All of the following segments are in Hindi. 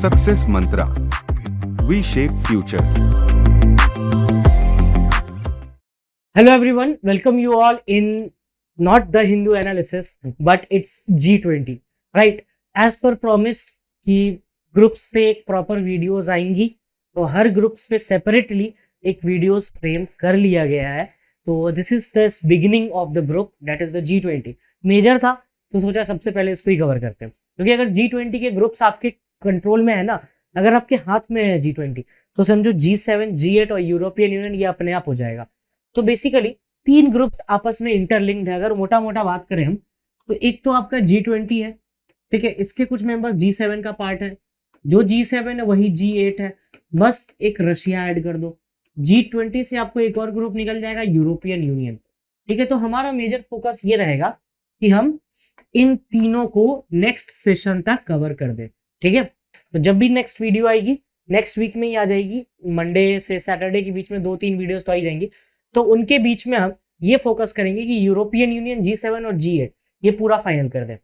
Success Mantra, V shape future. Hello everyone, welcome you all in not the Hindu analysis but it's G20, right? As per promised कि ग्रुप्स पे एक प्रॉपर वीडियोस आएंगी, तो हर ग्रुप्स पे सेपरेटली एक वीडियोस फ्रेम कर लिया गया है। तो this is the beginning of the group that is the G20। Major था तो सोचा सबसे पहले इसको ही कवर करते हैं, क्योंकि अगर G20 के ग्रुप्स आपके कंट्रोल में है ना, अगर आपके हाथ में है G20, तो समझो G7, G8 और यूरोपियन यूनियन ये अपने आप हो जाएगा। तो बेसिकली तीन ग्रुप्स आपस में इंटरलिंक्ड है। अगर मोटा मोटा बात करें हम, तो एक तो आपका G20 है, ठीक है, इसके कुछ मेंबर्स G7 का पार्ट है, जो G7 है वही G8 है, बस एक रशिया ऐड कर दो। G20 से आपको एक और ग्रुप निकल जाएगा, यूरोपियन यूनियन, ठीक है। तो हमारा मेजर फोकस ये रहेगा कि हम इन तीनों को नेक्स्ट सेशन तक कवर कर दें, ठीक है। तो जब भी नेक्स्ट वीडियो आएगी, नेक्स्ट वीक में ही आ जाएगी, मंडे से सैटरडे के बीच में 2-3 वीडियोस तो आ ही जाएंगी। तो उनके बीच में हम ये फोकस करेंगे कि यूरोपियन यूनियन, G7 और G8 ये पूरा फाइनल कर दें,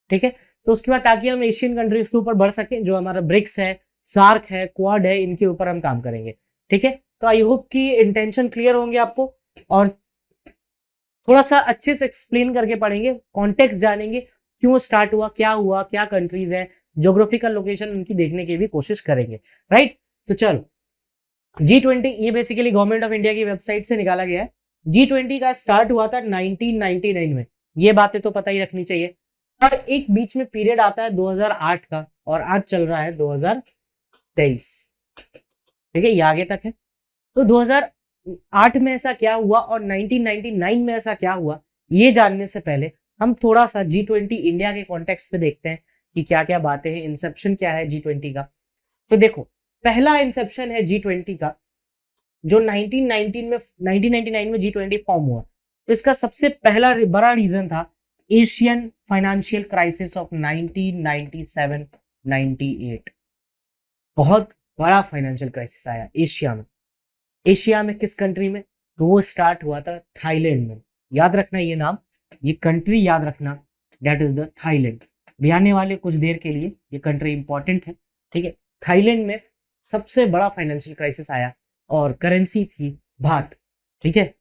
ठीक है। तो उसके बाद ताकि हम एशियन कंट्रीज के ऊपर बढ़ सके, जो हमारा ब्रिक्स है, सार्क है, क्वाड है, इनके ऊपर हम काम करेंगे, ठीक है। तो आई होप कि इंटेंशन क्लियर होंगे आपको, और थोड़ा सा अच्छे से एक्सप्लेन करके पढ़ेंगे, कॉन्टेक्स्ट जानेंगे, क्यों स्टार्ट हुआ, क्या कंट्रीज है, ज्योग्राफिकल लोकेशन उनकी देखने की भी कोशिश करेंगे, राइट। तो चलो, G20 ये बेसिकली गवर्नमेंट ऑफ इंडिया की वेबसाइट से निकाला गया है। G20 का स्टार्ट हुआ था 1999 में, ये बातें तो पता ही रखनी चाहिए। और एक बीच में पीरियड आता है 2008 का, और आज चल रहा है 2023, ठीक है, ये आगे तक है। तो 2008 में ऐसा क्या हुआ और 1999 में ऐसा क्या हुआ, ये जानने से पहले हम थोड़ा सा G20 इंडिया के कॉन्टेक्स्ट पे देखते हैं कि क्या क्या बातें हैं, इंसेप्शन क्या है G20 का। तो देखो, पहला इंसेप्शन है G20 का, जो 1999 में G20 फॉर्म हुआ। तो इसका सबसे पहला बड़ा रीजन था एशियन फाइनेंशियल क्राइसिस ऑफ 1997-98। बहुत बड़ा फाइनेंशियल क्राइसिस आया एशिया में। एशिया में किस कंट्री में? तो वो स्टार्ट हुआ था थाईलैंड में। याद रखना ये नाम, ये कंट्री याद रखना, दैट इज द थाईलैंड। भी आने वाले कुछ देर के लिए ये कंट्री इंपॉर्टेंट है, ठीक है। थाईलैंड में सबसे बड़ा फाइनेंशियल क्राइसिस आया और करेंसी थी भात, ठीक है,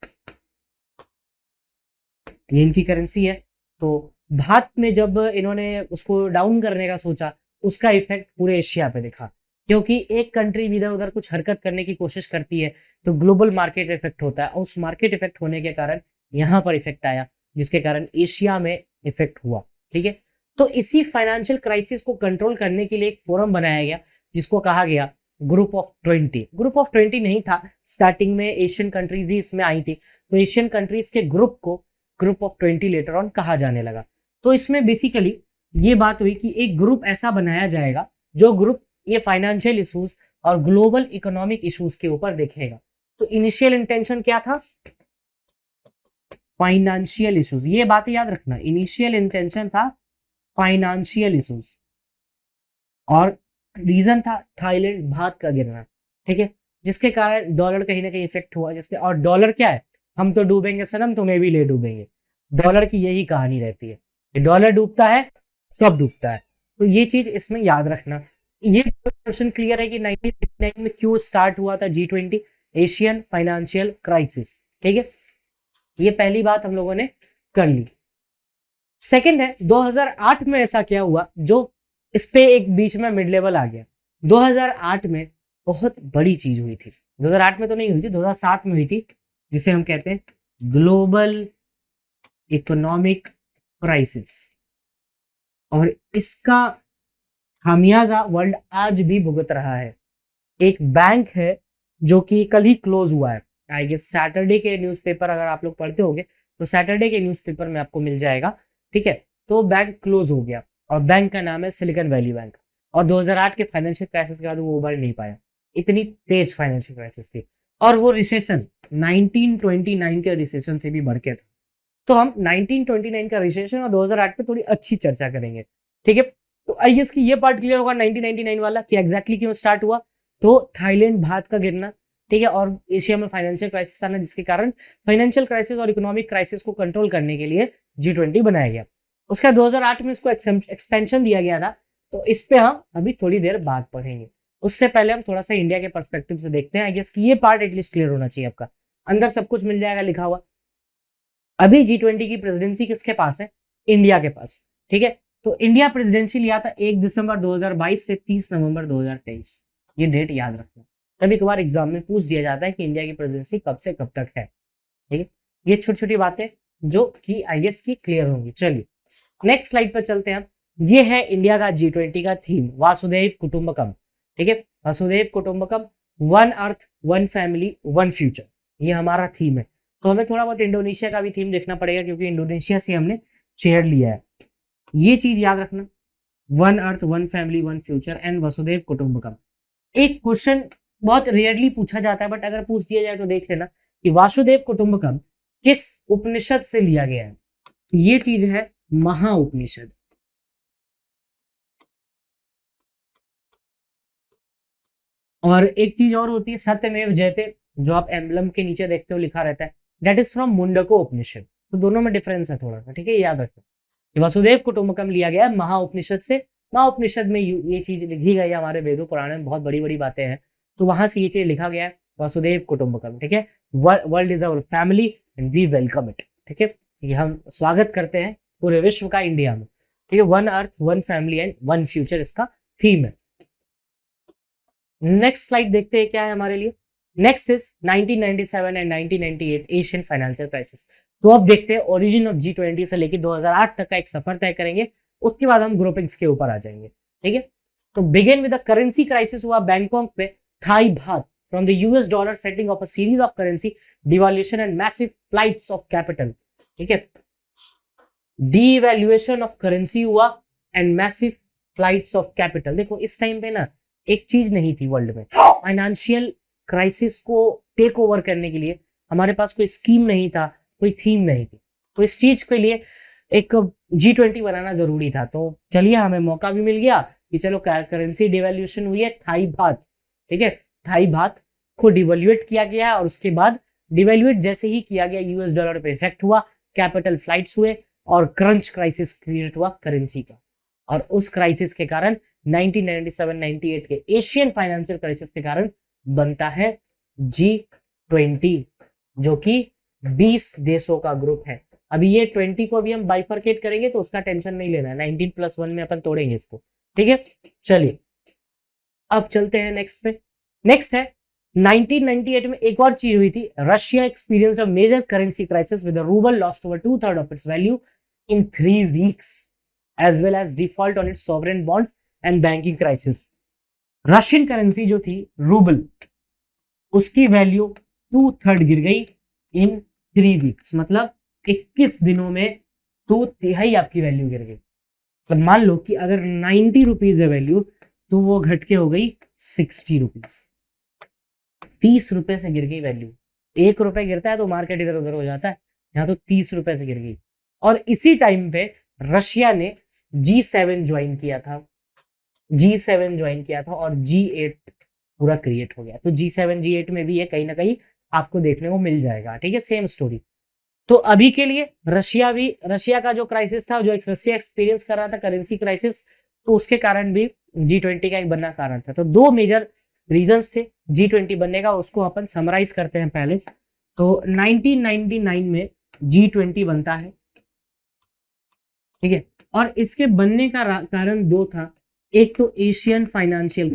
ये इनकी करेंसी है। तो भात में जब इन्होंने उसको डाउन करने का सोचा, उसका इफेक्ट पूरे एशिया पे दिखा, क्योंकि एक कंट्री भी इधर उधर कुछ हरकत करने की कोशिश करती है तो ग्लोबल मार्केट इफेक्ट होता है, और उस मार्केट इफेक्ट होने के कारण यहाँ पर इफेक्ट आया, जिसके कारण एशिया में इफेक्ट हुआ, ठीक है। तो इसी फाइनेंशियल क्राइसिस को कंट्रोल करने के लिए एक फोरम बनाया गया, जिसको कहा गया ग्रुप ऑफ 20। ग्रुप ऑफ 20 नहीं था, स्टार्टिंग में एशियन कंट्रीज ही इसमें आई थी, तो एशियन कंट्रीज के ग्रुप को ग्रुप ऑफ 20 लेटर ऑन कहा जाने लगा। तो इसमें बेसिकली ये बात हुई कि एक ग्रुप ऐसा बनाया जाएगा जो ग्रुप ये फाइनेंशियल इश्यूज और ग्लोबल इकोनॉमिक इश्यूज के ऊपर देखेगा। तो इनिशियल इंटेंशन क्या था? फाइनेंशियल इश्यूज, ये बात याद रखना, इनिशियल इंटेंशन था फाइनेंशियल इश्यूज, और रीजन था थाईलैंड भात का गिरना, ठीक है, जिसके कारण डॉलर कहीं ना कहीं इफेक्ट हुआ, जिसके, और डॉलर क्या है, हम तो डूबेंगे सनम, तुम्हें भी ले डूबेंगे। डॉलर की यही कहानी रहती है, डॉलर डूबता है सब डूबता है। तो ये चीज इसमें याद रखना। ये क्वेश्चन क्लियर है कि 1989 में क्यों स्टार्ट हुआ था G20, एशियन फाइनेंशियल क्राइसिस, ठीक है। ये पहली बात हम लोगों ने कर ली। सेकंड है 2008 में ऐसा क्या हुआ जो इस पे एक बीच में मिड लेवल आ गया। 2008 में बहुत बड़ी चीज हुई थी, 2008 में तो नहीं हुई थी, 2007 में हुई थी, जिसे हम कहते हैं ग्लोबल इकोनॉमिक क्राइसिस, और इसका खामियाजा वर्ल्ड आज भी भुगत रहा है। एक बैंक है जो कि कल ही क्लोज हुआ है, आई गेस सैटरडे के न्यूज़पेपर, अगर आप लोग पढ़ते होंगे तो सैटरडे के न्यूज़पेपर में आपको मिल जाएगा, ठीक है। तो बैंक क्लोज हो गया, और बैंक का नाम है सिलिकॉन वैली बैंक, और 2008 के फाइनेंशियल क्राइसिस के बाद वो उभर नहीं पाया, इतनी तेज फाइनेंशियल क्राइसिस थी, और वो रिसेशन 1929 के रिसेशन से भी बढ़ के था। तो हम 1929 का रिसेशन और 2008 पे थोड़ी अच्छी चर्चा करेंगे, ठीक है। तो आई गेस कि ये पार्ट क्लियर होगा 1999 वाला, कि एग्जैक्टली क्यों स्टार्ट हुआ। तो थाईलैंड भात का गिरना, ठीक है, और एशिया में फाइनेंशियल क्राइसिस आना, जिसके कारण फाइनेंशियल क्राइसिस और इकोनॉमिक क्राइसिस को कंट्रोल करने के लिए G20 बनाया गया। उसका 2008 में इसको एक्सपेंशन दिया गया था तो इस पे हम अभी थोड़ी देर बाद पढ़ेंगे। उससे पहले हम थोड़ा सा इंडिया के पर्सपेक्टिव से देखते हैं। आई गेस कि ये पार्ट एटलीस्ट क्लियर होना चाहिए आपका, अंदर सब कुछ मिल जाएगा लिखा हुआ। अभी G20 की प्रेसिडेंसी किसके पास है? इंडिया के पास, ठीक है। तो इंडिया प्रेसिडेंसी लिया था 1 दिसंबर 2022 से 30 नवंबर 2023। ये डेट याद रखना, कभी कभार एग्जाम में पूछ दिया जाता है कि इंडिया की प्रेसिडेंसी कब से कब तक है, ठीक है। ये छोटी छोटी बातें जो कि आई गेस की क्लियर होंगी। चलिए नेक्स्ट स्लाइड पर चलते हैं। ये है इंडिया का G20 का थीम, वासुदेव कुटुंबकम, ठीक है। वासुदेव कुटुंबकम, one earth one family one future, ये हमारा थीम है। तो हमें थोड़ा बहुत इंडोनेशिया का भी थीम देखना पड़ेगा क्योंकि इंडोनेशिया से हमने शेयर लिया है। ये चीज याद रखना, one earth one family one future and वसुदेव कुटुंबकम। एक क्वेश्चन बहुत रेयरली पूछा जाता है, बट अगर पूछ दिया जाए तो देख लेना कि वासुदेव कुटुंबकम किस उपनिषद से लिया गया है। ये चीज है महा उपनिषद। और एक चीज और होती है सत्यमेव जयते, जो आप एम्बलम के नीचे देखते हो लिखा रहता है, दैट इज फ्रॉम मुंडको उपनिषद। तो दोनों में डिफरेंस है थोड़ा सा, ठीक है, याद रखो। वसुदेव कुटुंबकम लिया गया महा उपनिषद से। महा उपनिषद में ये चीज लिखी गई है, हमारे वेदों पुराण में बहुत बड़ी बड़ी बातें हैं, तो वहां से ये चीज लिखा गया है वसुदेव कुटुंबकम, ठीक है। World is our family and we welcome it, ठीक है। ये हम स्वागत करते हैं पूरे विश्व का इंडिया में, ठीक है। One earth one family and one future इसका थीम है। नेक्स्ट स्लाइड देखते हैं क्या है हमारे लिए। Next is 1997 and 1998 Asian financial crisis. तो अब देखते हैं ओरिजिन ऑफ G20 से लेकर 2008 तक का एक सफर तय करेंगे, उसके बाद हम ग्रुपिंग्स के ऊपर आ जाएंगे, ठीक है। तो begin with the currency crisis हुआ बैंकॉक पे, Thai baht from the US dollar, setting off a series of currency devaluation and massive flights of capital, ठीक है। डीवैल्यूएशन ऑफ करेंसी हुआ and massive flights of capital. देखो इस टाइम पे ना एक चीज नहीं थी वर्ल्ड में, फाइनेंशियल क्राइसिस को टेक ओवर करने के लिए हमारे पास कोई स्कीम नहीं था, कोई थीम नहीं थी। तो इस चीज के लिए एक G20 बनाना जरूरी था। तो चलिए हमें मौका भी मिल गया कि चलो करेंसी डिवैल्यूएशन हुई है थाई बात, ठीक है। थाई बात को डिवैल्यूएट किया गया और उसके बाद डिवैल्यूएट जैसे ही किया गया US डॉलर पे इफेक्ट हुआ, कैपिटल फ्लाइट्स हुए और क्रंच क्राइसिस क्रिएट हुआ करेंसी का। और उस क्राइसिस के कारण 1997-98 के एशियन फाइनेंशियल क्राइसिस के कारण बनता है G20, जो कि 20 देशों का ग्रुप है। अभी ये 20 को भी हम बाइफरकेट करेंगे तो उसका टेंशन नहीं लेना है, 19+1 में अपन तोड़ेंगे इसको, ठीक है। चलिए अब चलते हैं नेक्स्ट पे। नेक्स्ट है 1998 में एक और चीज हुई थी, Russia experienced a major currency crisis with the rouble lost over 2/3 of its value in 3 weeks as well as default on its sovereign bonds and banking crisis. Russian currency जो थी रूबल, उसकी वैल्यू 2/3 गिर गई इन 3 वीक्स, मतलब 21 दिनों में 2/3 आपकी वैल्यू गिर गई। मतलब मान लो कि अगर 90 रुपीज है वैल्यू, तो वो घट के हो गई 60 रुपीज, 30 रुपए से गिर गई वैल्यू। 1 रुपए गिरता है तो मार्केट इधर उधर हो जाता है, यहाँ तो 30 रुपए से गिर गई। और इसी टाइम पे रशिया ने G7 ज्वाइन किया था, G7 ज्वाइन किया था और G8 पूरा क्रिएट हो गया। तो G7 G8 में भी ये कहीं ना कहीं आपको देखने को मिल जाएगा, ठीक है, सेम स्टोरी। तो अभी के लिए रशिया का जो क्राइसिस था, जो रशिया एक्सपीरियंस कर रहा था करेंसी क्राइसिस, तो उसके कारण भी G20 का एक बनना कारण था। तो 2 मेजर रीजंस थे G20 बनने का, उसको अपन समराइज करते हैं पहले। तो 1999 में G20 बनता है, ठीक है। और इसके बनने का कारण 2 था, एक तो Asian financial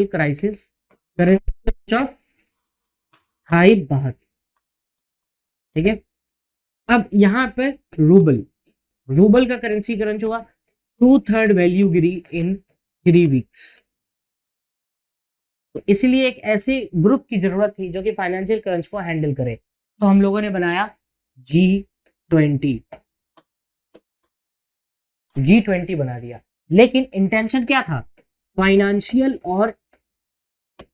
crisis, currency of Thai baht, ठीक है। अब यहाँ पे रूबल का करेंसी क्रंच हुआ, 2/3 वैल्यू गिरी इन 3 वीक्स। तो इसलिए एक ऐसे ग्रुप की जरूरत थी जो कि फाइनेंशियल क्रंच को हैंडल करे, तो हम लोगों ने बनाया G20 बना दिया। लेकिन इंटेंशन क्या था? फाइनेंशियल और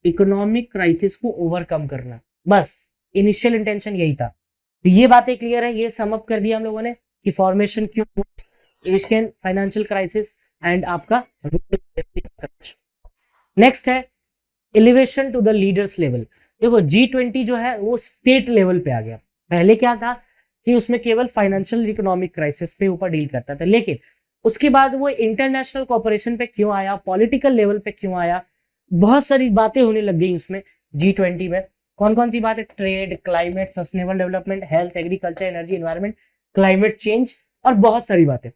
इकोनॉमिक क्राइसिस को ओवरकम करना, बस इनिशियल इंटेंशन यही था। तो ये बातें क्लियर है, ये सम अप कर दिया हम लोगों ने कि फॉर्मेशन क्यों, एशियन फाइनेंशियल क्राइसिस एंड आपका। नेक्स्ट है elevation to the leaders level. देखो G20 जो है वो स्टेट लेवल पे आ गया। पहले क्या था कि उसमें केवल फाइनेंशियल इकोनॉमिक क्राइसिस पे ऊपर डील करता था, लेकिन उसके बाद वो इंटरनेशनल कॉर्पोरेशन पे क्यों आया, पॉलिटिकल लेवल पे क्यों आया, बहुत सारी बातें होने लग गई इसमें G20 में। कौन कौन सी बातें? Trade, climate, sustainable development, health, agriculture, energy, environment, climate change और बहुत सारी बातें।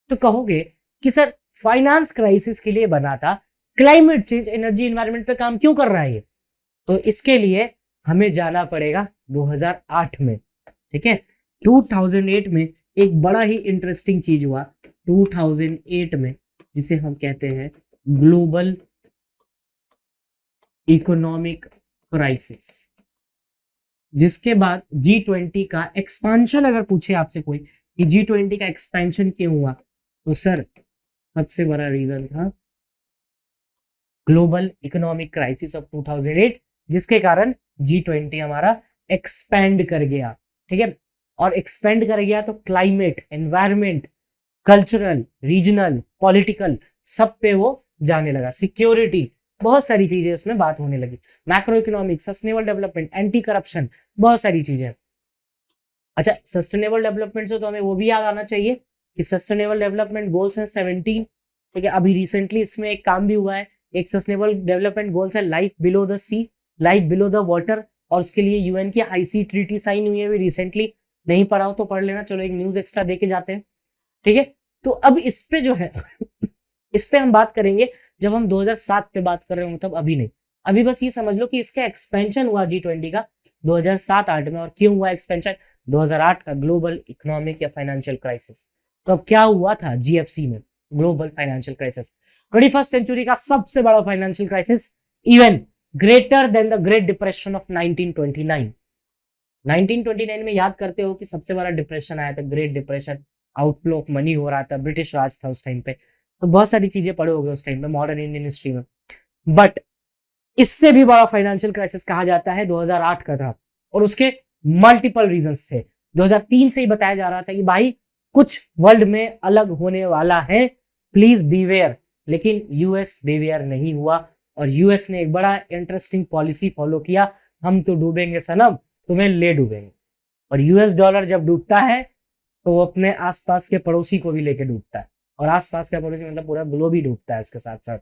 तो कहोगे कि सर फाइनेंस क्राइसिस के लिए बना था, क्लाइमेट चेंज, एनर्जी, एनवायरमेंट पे काम क्यों कर रहा है ये? तो इसके लिए हमें जाना पड़ेगा 2008 में। ठीक है, 2008 में एक बड़ा ही इंटरेस्टिंग चीज हुआ 2008 में, जिसे हम कहते हैं ग्लोबल इकोनॉमिक क्राइसिस, जिसके बाद G20 का एक्सपांशन, अगर पूछे आपसे कोई कि G20 का एक्सपेंशन क्यों हुआ, तो सर सबसे बड़ा रीजन था ग्लोबल इकोनॉमिक क्राइसिस ऑफ 2008, जिसके कारण G20 हमारा एक्सपेंड कर गया। ठीक है, और एक्सपेंड कर गया तो climate, environment, cultural, regional, political, सब पे वो जाने लगा, सिक्योरिटी, बहुत सारी चीजें उसमें बात होने लगी, macro economic, sustainable development, anti corruption, बहुत सारी चीजें। अच्छा, सस्टेनेबल डेवलपमेंट से तो हमें वो भी याद आना चाहिए कि सस्टेनेबल डेवलपमेंट गोल्स हैं 17। ठीक है, अभी रिसेंटली इसमें एक काम भी हुआ है, एक सस्टेनेबल डेवलपमेंट गोल्स है life below the sea, life below the water, और उसके लिए यूएन की आईसी ट्रीटी साइन हुई है अभी रिसेंटली। नहीं पढ़ा हो तो पढ़ लेना, चलो एक न्यूज एक्स्ट्रा देके जाते हैं। ठीक है, तो अब इस पे जो है इस पे हम बात करेंगे जब हम 2007 पे बात कर रहे होंगे, तब अभी नहीं। अभी बस ये समझ लो कि इसका एक्सपेंशन हुआ G20 का 2007-8 में। और क्यों हुआ एक्सपेंशन? 2008 का ग्लोबल इकोनॉमिक या फाइनेंशियल क्राइसिस। तो अब क्या हुआ था GFC में? Global financial crisis, 21st century का सबसे बड़ा financial crisis, even greater than the great depression of 1929। 1929 में याद करते हो कि सबसे बड़ा डिप्रेशन आया था, great depression, outflow of money हो रहा था, ब्रिटिश राज था उस टाइम पे, तो बहुत सारी चीजें पढ़े हो गए उस टाइम पे मॉडर्न इंडियन हिस्ट्री में। बट इससे भी बड़ा फाइनेंशियल क्राइसिस कहा जाता है 2008 का था, और उसके मल्टीपल रीजंस थे। 2003 से ही बताया जा रहा था कि भाई कुछ वर्ल्ड में अलग होने वाला है, प्लीज बीवेयर। लेकिन यूएस बीवेयर नहीं हुआ, और यूएस ने एक बड़ा इंटरेस्टिंग पॉलिसी फॉलो किया, हम तो डूबेंगे सनम, तुम्हें ले डूबेंगे। और यूएस डॉलर जब डूबता है तो वो अपने आसपास के पड़ोसी को भी लेके डूबता है, और आसपास का पड़ोसी मतलब पूरा ग्लोब ही डूबता है उसके साथ साथ।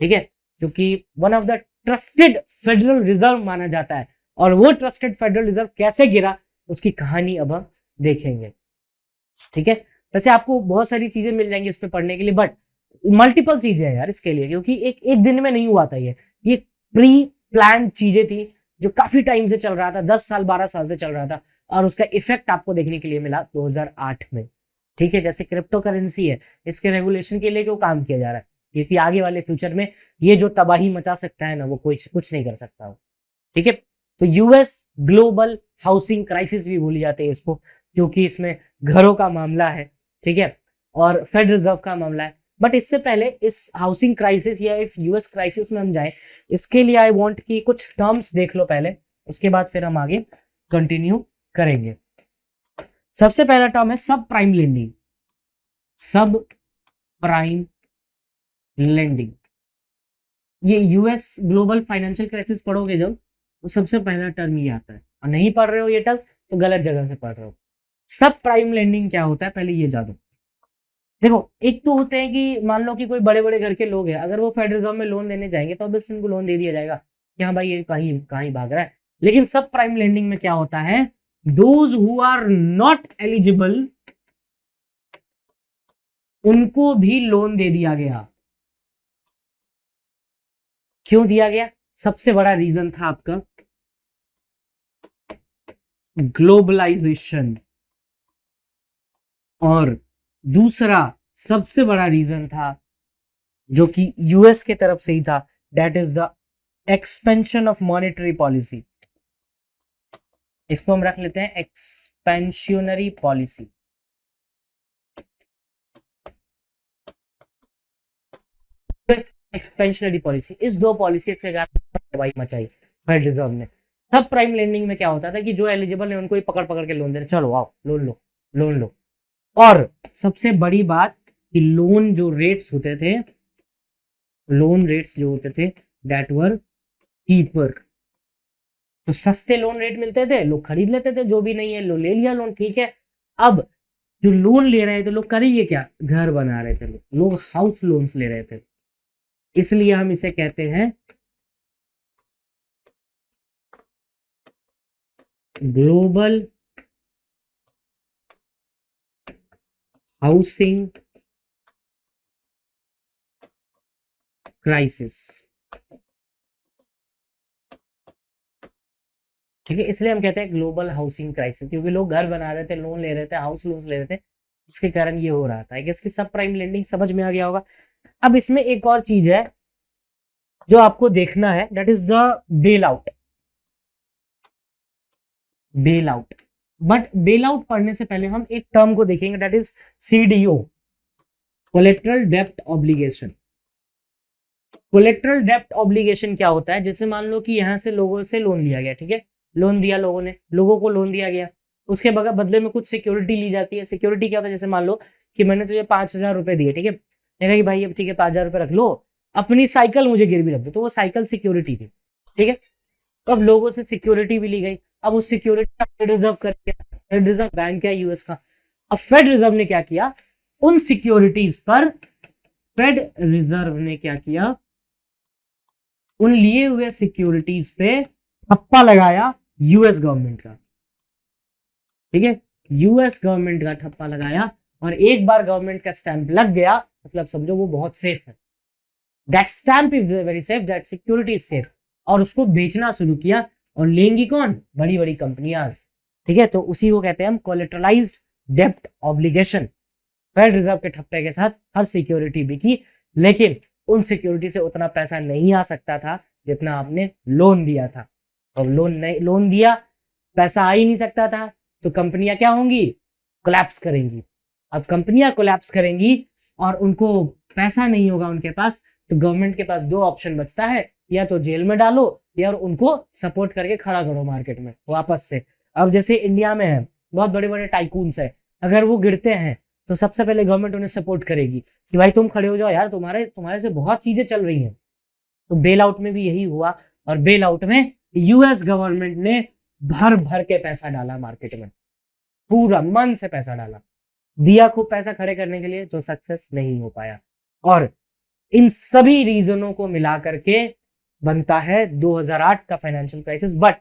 ठीक है, क्योंकि one of the trusted federal reserve माना जाता है, और वो ट्रस्टेड फेडरल रिजर्व कैसे गिरा उसकी कहानी अब हम देखेंगे। ठीक है, वैसे आपको बहुत सारी चीजें मिल जाएंगी उस पर पढ़ने के लिए, बट मल्टीपल चीजें हैं यार इसके लिए, क्योंकि एक दिन में नहीं हुआ था ये प्री प्लान चीजें थी जो काफी टाइम से चल रहा था, 10 साल 12 साल से चल रहा था, और उसका इफेक्ट आपको देखने के लिए मिला 2008 में। ठीक है, जैसे क्रिप्टो करेंसी है, इसके रेगुलेशन के लिए क्यों काम किया जा रहा है? क्योंकि आगे वाले फ्यूचर में ये जो तबाही मचा सकता है ना, वो कोई कुछ नहीं कर सकता हो। ठीक है, तो यूएस ग्लोबल हाउसिंग क्राइसिस भी बोली जाती है इसको, क्योंकि इसमें घरों का मामला है। ठीक है, और फेड रिजर्व का मामला है। बट इससे पहले इस हाउसिंग क्राइसिस या इफ यूएस क्राइसिस में हम जाए, इसके लिए आई वांट कि कुछ टर्म्स देख लो पहले, उसके बाद फिर हम आगे कंटिन्यू करेंगे। सबसे पहला टर्म है सब प्राइम लेंडिंग। सब प्राइम लेंडिंग, ये यूएस ग्लोबल फाइनेंशियल क्राइसिस पढ़ोगे जब, तो सबसे पहला टर्म ये आता है, और नहीं पढ़ रहे हो ये टर्म तो गलत जगह से पढ़ रहे हो। सब प्राइम लेंडिंग क्या होता है पहले ये जानो। देखो, एक तो होते हैं कि मान लो कि कोई बड़े बड़े घर के लोग हैं, अगर वो फेडरल रिजर्व में लोन देने जाएंगे तो ऑब्वियसली उनको लोन दे दिया जाएगा कि हाँ भाई ये कहीं कहीं भाग रहा है। लेकिन सब प्राइम लेंडिंग में क्या होता है, those who are not eligible उनको भी लोन दे दिया गया। क्यों दिया गया? सबसे बड़ा रीजन था आपका ग्लोबलाइजेशन, और दूसरा सबसे बड़ा रीजन था जो कि यूएस के तरफ से ही था, that is the expansion of monetary policy. इसको हम रख लेते हैं एक्सपेंशनरी पॉलिसी। एक्सपेंशनरी पॉलिसी, इस दो पॉलिसी से दवाई मचाई फेडरल रिजर्व ने। सब प्राइम लेंडिंग में क्या होता था कि जो एलिजिबल है उनको ही पकड़ पकड़ के लोन देना, चलो आओ लोन लो लोन लो। और सबसे बड़ी बात कि लोन जो रेट्स होते थे, लोन रेट्स जो होते थे दैट वर चीपर। तो सस्ते लोन रेट मिलते थे, लोग खरीद लेते थे, जो भी नहीं है लो ले लिया लोन, ठीक है। अब जो लोन ले रहे थे लोग करेंगे क्या, घर बना रहे थे लोग हाउस लोन्स ले रहे थे, इसलिए हम इसे कहते हैं ग्लोबल हाउसिंग क्राइसिस। ठीक है, इसलिए हम कहते हैं ग्लोबल हाउसिंग क्राइसिस, क्योंकि लोग घर बना रहे थे, लोन ले रहे थे, हाउस लोन्स ले रहे थे, इसके कारण ये हो रहा था। आई गेस कि सब प्राइम लेंडिंग समझ में आ गया होगा। अब इसमें एक और चीज है जो आपको देखना है, that is the bail out. Bail out, but bail out पढ़ने से पहले हम एक टर्म को देखेंगे, दैट इज सीडीओ, कोलेटरल डेप्ट ऑब्लिगेशन। कोलेटरल डेप्ट ऑब्लिगेशन क्या होता है, जैसे मान लो कि यहाँ से लोगों से लोन लिया गया, ठीक है, लोन दिया लोगों ने, लोगों को लोन दिया गया, उसके बदले में कुछ सिक्योरिटी ली जाती है। सिक्योरिटी क्या होता है, जैसे मान लो कि मैंने तुझे 5,000 रुपए दिए, ठीक है, मैंने कहा कि भाई अब ठीक है 5,000 रुपए रख लो, अपनी साइकिल मुझे गिरवी रख दो, तो वो साइकिल सिक्योरिटी थी, ठीक है। तो अब लोगों से सिक्योरिटी भी ली गई, अब उस सिक्योरिटी का फेड रिजर्व कर दिया, फेड रिजर्व बैंक है यूएस का। अब फेड रिजर्व ने क्या किया, उन सिक्योरिटीज पर, फेड रिजर्व ने क्या किया, उन लिए हुए सिक्योरिटीज पे ठप्पा लगाया यूएस गवर्नमेंट का, ठीक है, यूएस गवर्नमेंट का ठप्पा लगाया, और एक बार गवर्नमेंट का स्टैंप लग गया मतलब समझो वो बहुत सेफ है, that stamp is very safe, that security is safe, और उसको बेचना शुरू किया, और लेंगी कौन, बड़ी बड़ी कंपनियां, ठीक है। तो उसी को कहते हैं हम कोलेटरलाइज्ड डेप्ट ऑब्लिगेशन। फेड रिजर्व के ठप्पे के साथ हर सिक्योरिटी बिकी, लेकिन उन सिक्योरिटी से उतना पैसा नहीं आ सकता था जितना आपने लोन दिया था। अब लोन दिया, पैसा आ ही नहीं सकता था, तो कंपनियां क्या होंगी, कोलैप्स करेंगी। अब कंपनियां कोलैप्स करेंगी और उनको पैसा नहीं होगा उनके पास, तो गवर्नमेंट के पास दो ऑप्शन बचता है, या तो जेल में डालो या उनको सपोर्ट करके खड़ा करो मार्केट में वापस से। अब जैसे इंडिया में है, बहुत बड़े बड़े टाइकून्स है, अगर वो गिरते हैं तो सबसे पहले गवर्नमेंट उन्हें सपोर्ट करेगी कि भाई तुम खड़े हो जाओ यार, तुम्हारे से बहुत चीजें चल रही हैं। तो बेल आउट में भी यही हुआ, और बेल आउट में यूएस गवर्नमेंट ने भर भर के पैसा डाला मार्केट में, पूरा मन से पैसा डाला, दिया खूब पैसा खड़े करने के लिए, जो सक्सेस नहीं हो पाया। और इन सभी रीजनों को मिला करके बनता है 2008 का फाइनेंशियल क्राइसिस। बट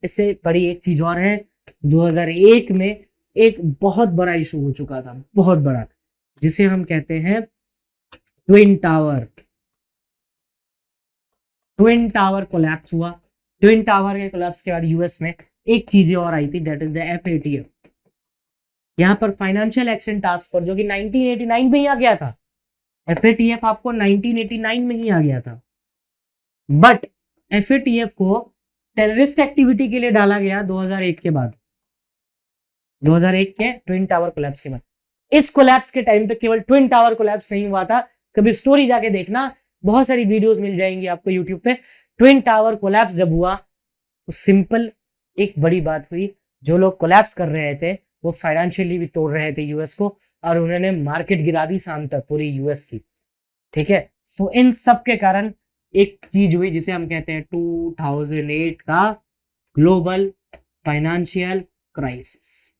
इससे बड़ी एक चीज और है, 2001 में एक बहुत बड़ा इशू हो चुका था, बहुत बड़ा, जिसे हम कहते हैं twin tower. Twin tower collapse हुआ। ट्विन टावर के कोलैप्स के बाद यूएस में एक चीज और आई थी, दैट इज द एफएटीएफ, यहाँ पर फाइनेंशियल एक्शन टास्क फोर्स, जो कि 1989 में ही आ गया था। एफएटीएफ आपको 1989 में ही आ गया था, बट एफएटीएफ को टेररिस्ट एक्टिविटी के लिए डाला गया 2001 के बाद, 2001 के ट्विन टावर कोलैप्स के बाद। इस कोलैप्स के टाइम पे केवल ट्विन टावर कोलैप्स नहीं हुआ था, कभी स्टोरी जाके देखना, बहुत सारी वीडियोस मिल जाएंगी आपको यूट्यूब पे। ट्विन टावर कोलैप्स जब हुआ तो सिंपल एक बड़ी बात हुई, जो लोग कोलैप्स कर रहे थे वो फाइनेंशियली भी तोड़ रहे थे यूएस को, और उन्होंने मार्केट गिरा दी शाम तक पूरी यूएस की, ठीक है। तो इन सब के कारण एक चीज हुई जिसे हम कहते हैं 2008 का global financial crisis,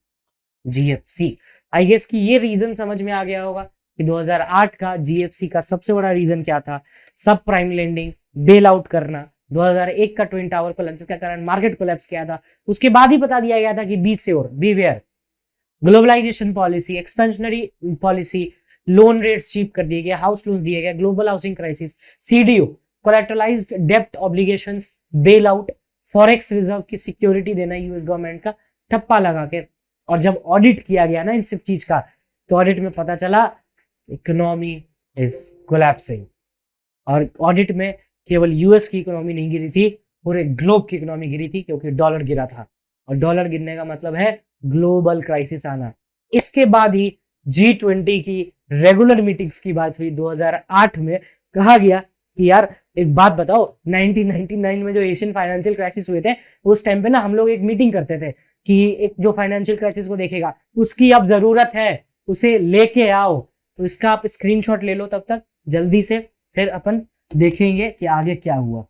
GFC. I guess कि ये रीजन समझ में आ गया होगा कि 2008 का जीएफसी का सबसे बड़ा रीजन क्या था, सब प्राइम लेंडिंग, बेल आउट करना। 2001 का ट्विन टावर कोलैप्स के कारण मार्केट कोलैप्स किया था, उसके बाद ही बता दिया गया था कि be sure, be aware, globalisation policy, expansionary policy, loan rates cheap कर दिए गए, हाउस लोन्स दिए गए, global housing crisis, CDO, collateralised डेप्ट obligations, bail out, forex reserve की सिक्योरिटी देना यूएस गवर्नमेंट का, ठप्पा लगा के। और जब ऑडिट किया गया ना इन सब चीज का, तो ऑडिट में पता चला इकोनॉमी इज कोलैप्सिंग। और ऑडिट में केवल यूएस की इकोनॉमी नहीं गिरी थी, पूरे ग्लोब की इकोनॉमी गिरी थी, क्योंकि डॉलर गिरा था, और डॉलर गिरने का मतलब है ग्लोबल क्राइसिस आना। इसके बाद ही G20 की रेगुलर मीटिंग्स की बात हुई 2008 में, कहा गया कि यार एक बात बताओ, 1999 में जो एशियन फाइनेंशियल क्राइसिस हुए थे, उस टाइम पे ना हम लोग एक मीटिंग करते थे कि एक जो फाइनेंशियल क्राइसिस को देखेगा उसकी अब जरूरत है, उसे लेके आओ। तो इसका आप स्क्रीनशॉट ले लो तब तक जल्दी से, फिर अपन देखेंगे कि आगे क्या हुआ।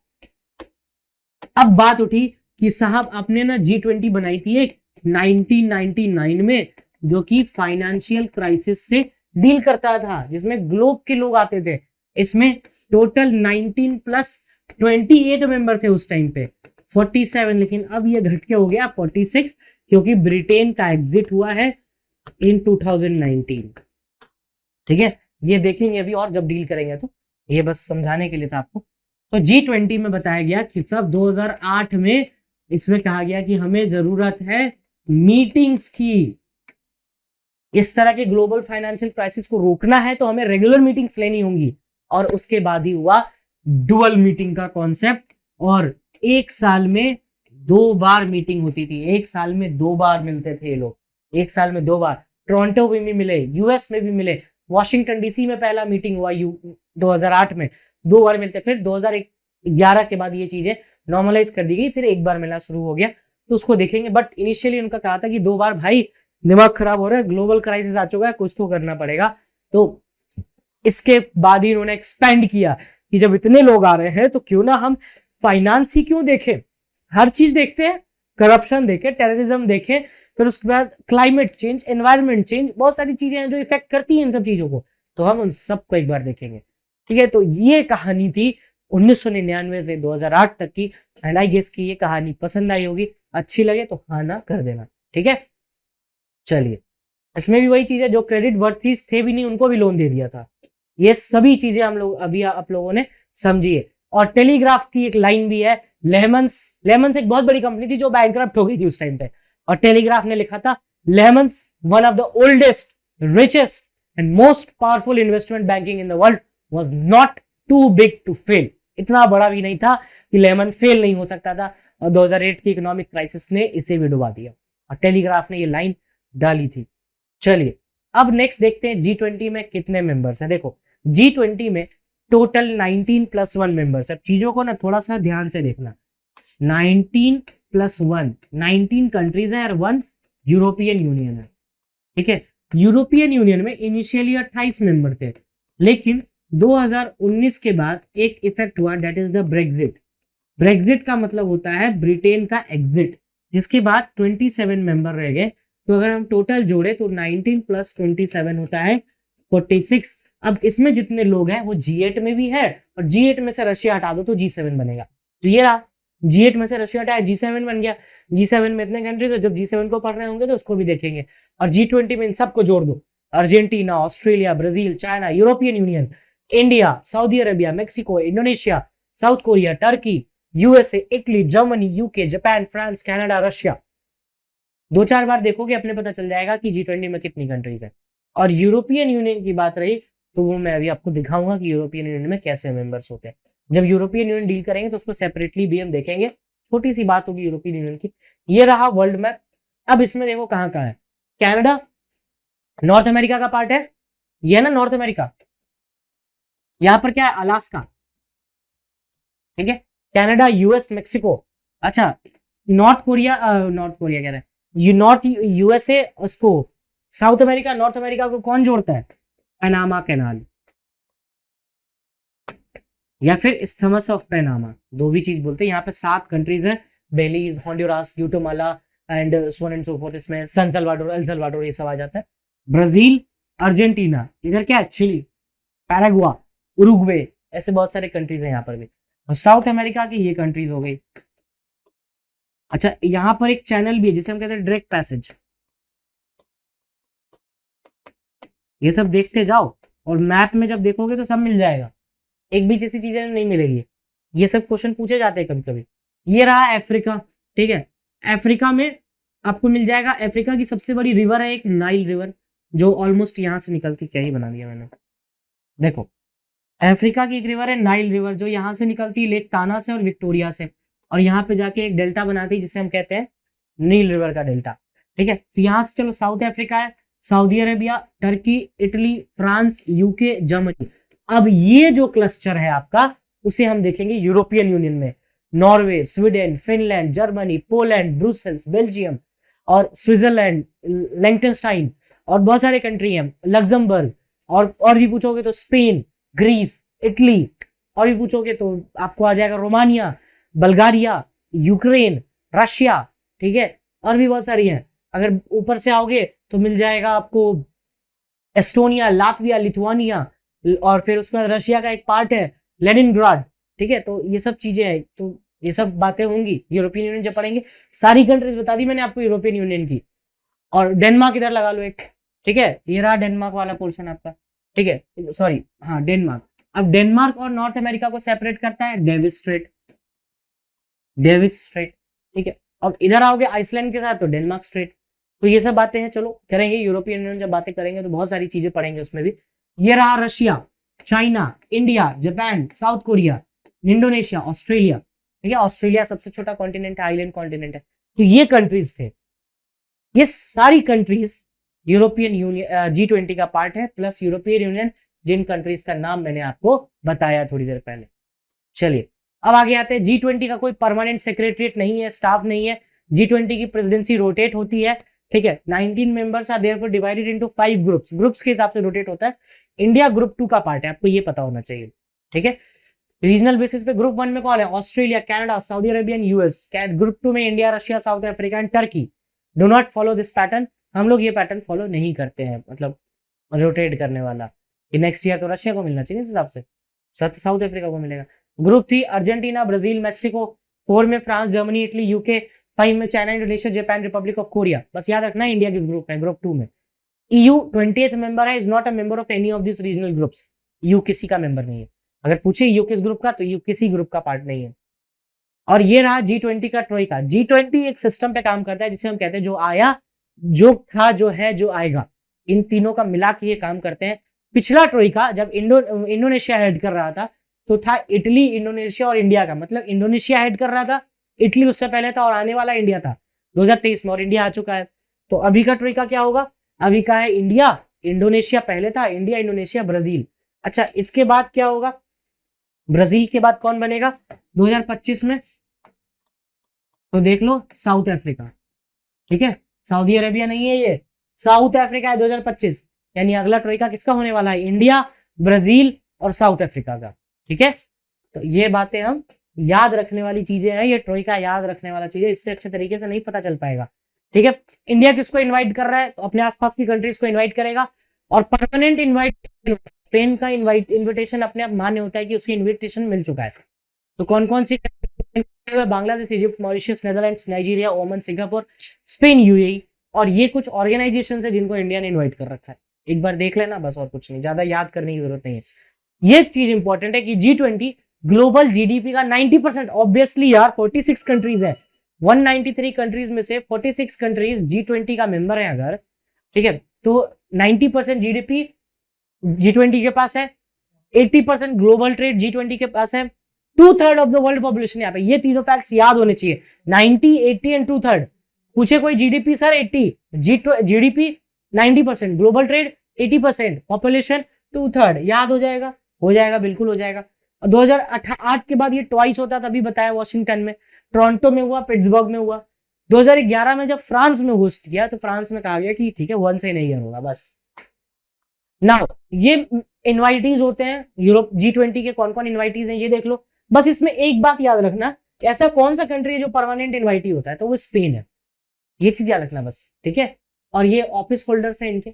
अब बात उठी कि साहब आपने ना G20 बनाई थी एक 1999 में, जो कि फाइनेंशियल क्राइसिस से डील करता था, जिसमें ग्लोब के लोग आते थे। इसमें टोटल 19 प्लस 28 मेंबर थे उस टाइम पे, 47, लेकिन अब ये घट के हो गया 46, क्योंकि ब्रिटेन का एग्जिट हुआ है इन 2019। ठीक है, ये देखेंगे अभी और जब डील करेंगे, तो ये बस समझाने के लिए था आपको। तो G20 में बताया गया कि सब 2008 में इसमें कहा गया कि हमें जरूरत है मीटिंग्स की। इस तरह के ग्लोबल फाइनेंशियल क्राइसिस को रोकना है तो हमें रेगुलर मीटिंग्स लेनी होंगी, और उसके बाद ही हुआ डुअल मीटिंग का कॉन्सेप्ट। और एक साल में 2 बार मीटिंग होती थी, एक साल में 2 बार मिलते थे ये लोग, एक साल में 2 बार। टोरंटो में भी मिले, यूएस में भी मिले, वॉशिंगटन डीसी में पहला मीटिंग हुआ 2008 में, 2 बार मिलते। फिर 2011 के बाद ये चीजें नॉर्मलाइज कर दी गई, फिर एक बार मिलना शुरू हो गया, तो उसको देखेंगे। बट इनिशियली उनका कहा था कि 2 बार भाई दिमाग खराब हो रहा है, ग्लोबल क्राइसिस आ चुका है, कुछ तो करना पड़ेगा। तो इसके बाद ही उन्होंने एक्सपेंड किया कि जब इतने लोग आ रहे हैं तो क्यों ना हम फाइनेंस ही क्यों देखें, हर चीज देखते हैं, करप्शन देखें, टेररिज्म देखें, फिर उसके बाद क्लाइमेट चेंज, एनवायरमेंट चेंज, बहुत सारी चीजें हैं जो इफेक्ट करती हैं इन सब चीजों को, तो हम उन सबको एक बार देखेंगे। ठीक है, तो ये कहानी थी 1999 से 2008 तक की। एंड आई गेस की ये कहानी पसंद आई होगी, अच्छी लगे तो हाँ ना कर देना। ठीक है, चलिए, इसमें भी वही चीज है, जो क्रेडिट वर्थीज थे भी नहीं उनको भी लोन दे दिया था। ये सभी चीजें हम लोग अभी आप लोगों ने समझी है। और टेलीग्राफ की एक लाइन भी है, लेमन्स एक बहुत बड़ी कंपनी थी जो बैंकरप्ट हो गई थी उस टाइम पे, और टेलीग्राफ ने लिखा था, Lehmans one of the oldest, richest and most powerful investment banking in the world was not too big to fail. इतना बड़ा भी नहीं था कि लेमन फेल नहीं हो सकता था, और 2008 की इकोनॉमिक क्राइसिस ने इसे भी डुबा दिया, और टेलीग्राफ ने ये लाइन डाली थी। चलिए, अब नेक्स्ट देखते हैं G20 में कितने मेंबर्स हैं। देखो, G20 में टोटल 19 + 1 मेंबर्स है। चीजों को ना थोड़ा सा ध्यान से देखना, 19 + 1, 19 कंट्रीज है और 1 यूरोपियन यूनियन है। ठीक है, यूरोपियन यूनियन में इनिशियली 28 मेंबर थे, लेकिन 2019 के बाद एक इफेक्ट हुआ, that is the Brexit. Brexit का मतलब होता है ब्रिटेन का एग्जिट, जिसके बाद 27 मेंबर रह गए। तो अगर हम टोटल जोड़े तो 19 + 27 होता है 46। अब इसमें जितने लोग हैं वो G8 में भी है, और G8 में से रशिया हटा दो तो G7 बनेगा। तो ये रहा, G8 में से रशिया हटाया, G7 बन गया। G7 में इतने कंट्रीज है, जब G7 को पढ़ रहे होंगे तो उसको भी देखेंगे। और G20 में इन सबको जोड़ दो, Argentina, Australia, Brazil, China, European union, India, Saudi Arabia, Mexico, Indonesia, south Korea, Turkey, USA, Italy, Germany, UK, Japan, France, Canada, Russia. 2-4 बार देखोगे अपने पता चल जाएगा कि G20 में कितनी कंट्रीज है। और यूरोपियन यूनियन की बात रही तो वो मैं अभी आपको दिखाऊंगा कि यूरोपियन यूनियन में कैसे मेंबर्स होते हैं। जब यूरोपियन यूनियन डील करेंगे तो उसको सेपरेटली भी हम देखेंगे, छोटी सी बात होगी यूरोपियन यूनियन की। ये रहा वर्ल्ड मैप। अब इसमें देखो कहाँ कहाँ है। कनाडा नॉर्थ अमेरिका का पार्ट है, ये है ना नॉर्थ अमेरिका। यहाँ पर क्या है, अलास्का। ठीक है, कनाडा, यूएस, मेक्सिको। अच्छा, नॉर्थ कोरिया कह रहे हैं, नॉर्थ यूएसए, उसको साउथ अमेरिका, नॉर्थ अमेरिका को कौन जोड़ता है, पनामा कैनाल या फिर इस्थमस ऑफ पनामा, दो भी चीज बोलते हैं। यहाँ पे 7 कंट्रीज है, Belize, Honduras, Guatemala and so on and so forth. इसमें सन सल्वाडोर, एल सल्वाडोर ये सब आ जाता है। ब्राजील, अर्जेंटीना, इधर क्या है, चिली, पैरागुआ, उरुग्वे, ऐसे बहुत सारे कंट्रीज है यहाँ पर भी। और साउथ अमेरिका की ये कंट्रीज हो गई। अच्छा, यहाँ पर एक चैनल भी है जिसे हम कहते हैं डायरेक्ट पैसेज। ये सब देखते जाओ, और मैप में जब देखोगे तो सब मिल जाएगा, एक भी जैसी चीजें नहीं मिलेगी। ये सब क्वेश्चन पूछे जाते हैं कभी कभी। ये रहा अफ्रीका। ठीक है, अफ्रीका में आपको मिल जाएगा, अफ्रीका की सबसे बड़ी रिवर है एक नाइल रिवर, जो ऑलमोस्ट यहाँ से निकलती, क्या ही बना दिया मैंने। देखो, अफ्रीका की एक रिवर है नाइल रिवर, जो यहाँ से निकलती है लेक ताना से और विक्टोरिया से, और यहाँ पे जाके एक डेल्टा बनाती है जिसे हम कहते हैं नील रिवर का डेल्टा। ठीक है, तो यहाँ से चलो साउथ अफ्रीका है, Saudi Arabia, Turkey, Italy, France, UK, Germany. अब ये जो क्लस्टर है आपका, उसे हम देखेंगे यूरोपियन यूनियन में। Norway, Sweden, Finland, Germany, Poland, Brussels, Belgium और स्विट्जरलैंड, लिंक्टनस्टाइन, और बहुत सारे कंट्री हैं, लग्जमबर्ग, और भी पूछोगे तो स्पेन, ग्रीस, इटली, और भी पूछोगे तो आपको आ जाएगा रोमानिया, बल्गारिया, यूक्रेन, रशिया। ठीक है, और भी बहुत सारी हैं, अगर ऊपर से आओगे तो मिल जाएगा आपको एस्टोनिया, लातविया, लिथुआनिया, और फिर उसके बाद रशिया का एक पार्ट है लेनिनग्राड। ठीक है, तो ये सब चीजें हैं, तो ये सब बातें होंगी यूरोपियन यूनियन जब पढ़ेंगे। सारी कंट्रीज बता दी मैंने आपको यूरोपियन यूनियन की। और डेनमार्क इधर लगा लो एक। ठीक है, ये रहा डेनमार्क वाला पोर्शन आपका। ठीक है, सॉरी, हाँ डेनमार्क। अब डेनमार्क और नॉर्थ अमेरिका को सेपरेट करता है डेविस स्ट्रेट। Davis Strait. ठीक है, अब इधर आओगे आइसलैंड के साथ तो डेनमार्क स्ट्रेट। तो ये सब बातें हैं, चलो करेंगे यूरोपियन यूनियन जब बातें करेंगे तो बहुत सारी चीजें पढ़ेंगे उसमें भी। ये रहा Russia, China, India, Japan, south Korea, Indonesia, Australia. ठीक है, ऑस्ट्रेलिया सबसे छोटा कॉन्टिनेंट है, आइलैंड कॉन्टिनेंट है। तो ये कंट्रीज थे, ये सारी कंट्रीज यूरोपियन यूनियन G20 का पार्ट है, प्लस यूरोपियन यूनियन, जिन कंट्रीज का नाम मैंने आपको बताया थोड़ी देर पहले। चलिए अब आगे आते हैं। G20 का कोई परमानेंट सेक्रेटरीट नहीं है, स्टाफ नहीं है। G20 की प्रेसिडेंसी रोटेट होती है। ठीक है, 19 members are therefore divided into 5 groups. Groups के हिसाब से रोटेट होता है। इंडिया ग्रुप 2 का पार्ट है, आपको ये पता होना चाहिए। ठीक है, रीजनल बेसिस पे ग्रुप 1 में कौन है? Australia, Canada, Saudi Arabia and US. Group 2 में India, Russia, south Africa and Turkey. Do not follow this pattern. हम लोग ये पैटर्न फॉलो नहीं करते हैं, मतलब रोटेट करने वाला। कि नेक्स्ट ईयर तो रशिया को मिलना चाहिए इस हिसाब से, साउथ अफ्रीका को मिलेगा। Group 3 Argentina, Brazil, Mexico. 4 में फ्रांस, जर्मनी, इटली, यूके। 5 में China, Indonesia, Japan, Republic of Korea. बस याद रखना है इंडिया किस ग्रुप है, ग्रुप 2 में। EU 20th मेंबर है, is not a member of any of this regional groups. You किसी का मेंबर नहीं है। अगर पूछे यू किस ग्रुप का, तो यू किसी ग्रुप का पार्ट नहीं है। और ये रहा G20 का ट्रोइका। G20 एक सिस्टम पे काम करता है जिसे हम कहते हैं जो आया, जो था, जो है, जो आएगा, इन तीनों का मिला के ये काम करते हैं। पिछला ट्रोइका जब इंडोनेशिया हेड कर रहा था तो था इटली, इंडोनेशिया और इंडिया का। मतलब इंडोनेशिया हेड कर रहा था, इटली उससे पहले था, और आने वाला इंडिया था 2023 में, और इंडिया आ चुका है। तो अभी का ट्रोइका क्या होगा? अभी का है इंडिया, इंडोनेशिया पहले था, इंडिया, इंडोनेशिया, ब्राजील। अच्छा, इसके बाद क्या होगा? ब्राजील के बाद कौन बनेगा 2025 में? तो देख लो, साउथ अफ्रीका। ठीक है, सऊदी अरेबिया नहीं है ये, साउथ अफ्रीका है 2025। यानी अगला ट्रोइका किसका होने वाला है? इंडिया, ब्राजील और साउथ अफ्रीका का। ठीक है, तो ये बातें हम याद रखने वाली चीजें हैं, ये ट्रोइका याद रखने वाला चीज है, इससे अच्छे तरीके से नहीं पता चल पाएगा। ठीक है, इंडिया किसको इन्वाइट कर रहा है? तो अपने आसपास की कंट्रीज को इन्वाइट करेगा। और परमानेंट इन्वाइट, स्पेन का इन्विटेशन अपने आप मान्य होता है कि उसकी इन्विटेशन मिल चुका है। तो कौन कौन सी? Bangladesh, Egypt, Mauritius, Netherlands, Nigeria, Oman, Singapore, Spain, UAE. और ये कुछ ऑर्गेनाइजेशन है जिनको इंडिया ने इन्वाइट कर रखा है। एक बार देख लेना बस, और कुछ नहीं, ज्यादा याद करने की जरूरत नहीं है। ये चीज इंपॉर्टेंट है कि G20 ग्लोबल जीडीपी का 90%, ऑब्वियसली यार 46 कंट्रीज है, 193 कंट्रीज में से 46 कंट्रीज G20 का मेंबर है अगर। ठीक है, तो 90% जीडीपी G20 के पास है, 80% ग्लोबल ट्रेड G20 के पास है, 2/3 ऑफ द वर्ल्ड पॉपुलेशन यहाँ पे। ये तीनों फैक्ट्स याद होने चाहिए, 90, 80 एंड 2/3। पूछे कोई GDP sir 80, GDP 90%, global trade 80%, population 2/3, याद हो जाएगा? हो जाएगा, बिल्कुल हो जाएगा। 2008 के बाद ये ट्वाइस होता, तभी बताया वॉशिंगटन में, टोरंटो में हुआ, पिट्सबर्ग में हुआ। 2011 में जब फ्रांस में होस्ट किया तो फ्रांस में कहा गया कि ठीक है, 1 से नहीं होगा बस। नाउ ये इनवाइटीज होते हैं यूरोप G20 के, कौन कौन इनवाइटीज हैं ये देख लो। बस इसमें एक बात याद रखना, ऐसा कौन सा कंट्री है जो परमानेंट इनवाइटी होता है? तो वो स्पेन है। ये चीज याद रखना बस, ठीक है। और ये ऑफिस होल्डर्स हैं इनके,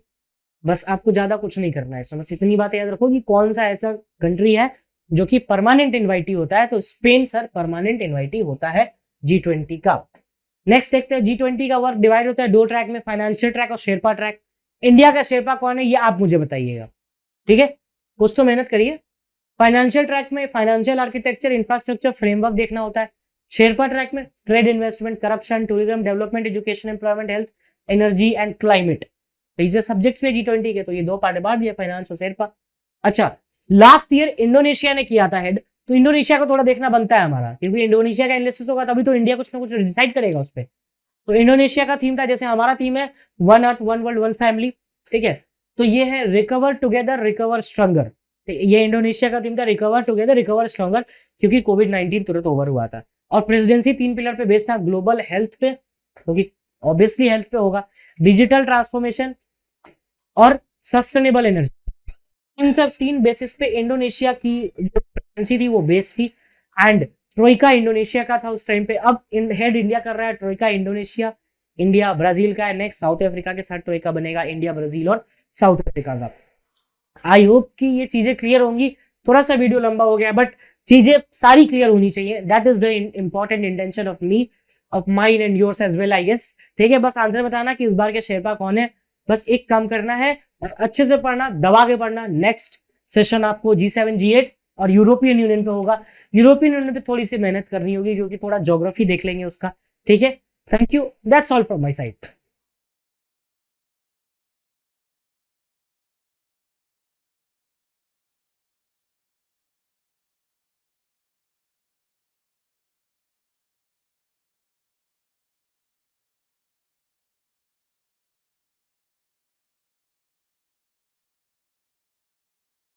बस आपको ज्यादा कुछ नहीं करना है इसमें, बस इतनी बात याद रखो कि कौन सा ऐसा कंट्री है जो कि परमानेंट इनवाइटी होता है। तो स्पेन सर परमानेंट इनवाइटी होता है G20 का। नेक्स्ट देखते हैं, G20 का वर्क डिवाइड होता है 2 ट्रैक में, फाइनेंशियल ट्रैक और शेरपा ट्रैक। इंडिया का शेरपा कौन है ये आप मुझे बताइएगा, ठीक है, कुछ तो मेहनत करिए। फाइनेंशियल ट्रैक में फाइनेंशियल आर्किटेक्चर, इंफ्रास्ट्रक्चर, फ्रेमवर्क देखना होता है। शेरपा ट्रैक में trade, investment, corruption, tourism, development, education, employment, health, energy and climate. तो सब्जेक्ट्स में G20 के, तो ये 2 पार्ट बांट दिया, फाइनेंस और शेरपा। अच्छा, लास्ट ईयर इंडोनेशिया ने किया था हेड, तो इंडोनेशिया को थोड़ा देखना बनता है हमारा, क्योंकि इंडोनेशिया का एनालिसिस होगा तभी तो इंडिया कुछ ना कुछ डिसाइड करेगा उस पर। तो इंडोनेशिया का थीम था, जैसे हमारा थीम है one earth, one world, one family, ठीक है। तो ये है रिकवर टुगेदर, रिकवर स्ट्रॉन्गर। ये इंडोनेशिया का थीम था, रिकवर टुगेदर, रिकवर स्ट्रॉन्गर, क्योंकि कोविड-19 तुरंत ओवर हुआ था। और प्रेसिडेंसी 3 पिलर पे बेस्ड था, ग्लोबल हेल्थ पे, क्योंकि ऑब्वियसली हेल्थ पे होगा, डिजिटल ट्रांसफॉर्मेशन और सस्टेनेबल एनर्जी। इन सब 3 बेसिस पे इंडोनेशिया की जो प्रेसिडेंसी थी वो बेस थी। एंड ट्रोइका इंडोनेशिया का था उस टाइम पे, अब हेड इंडिया कर रहा है, ट्रोइका इंडोनेशिया। इंडिया ब्राजील का है नेक्स्ट, साउथ अफ्रीका के साथ ट्रोइका बनेगा इंडिया ब्राजील और साउथ अफ्रीका का। आई होप कि ये चीजें क्लियर होंगी। थोड़ा सा वीडियो लंबा हो गया बट चीजें सारी क्लियर होनी चाहिए, that is the important intention of me, of mine and yours as well I guess. ठीक है, बस आंसर बताना कि इस बार के शेरपा कौन है, बस एक काम करना है और अच्छे से पढ़ना, दबा के पढ़ना। नेक्स्ट सेशन आपको G7 G8 और यूरोपियन यूनियन पे होगा। यूरोपियन यूनियन पे थोड़ी सी मेहनत करनी होगी क्योंकि थोड़ा ज्योग्राफी देख लेंगे उसका। ठीक है, thank you, that's all from my side.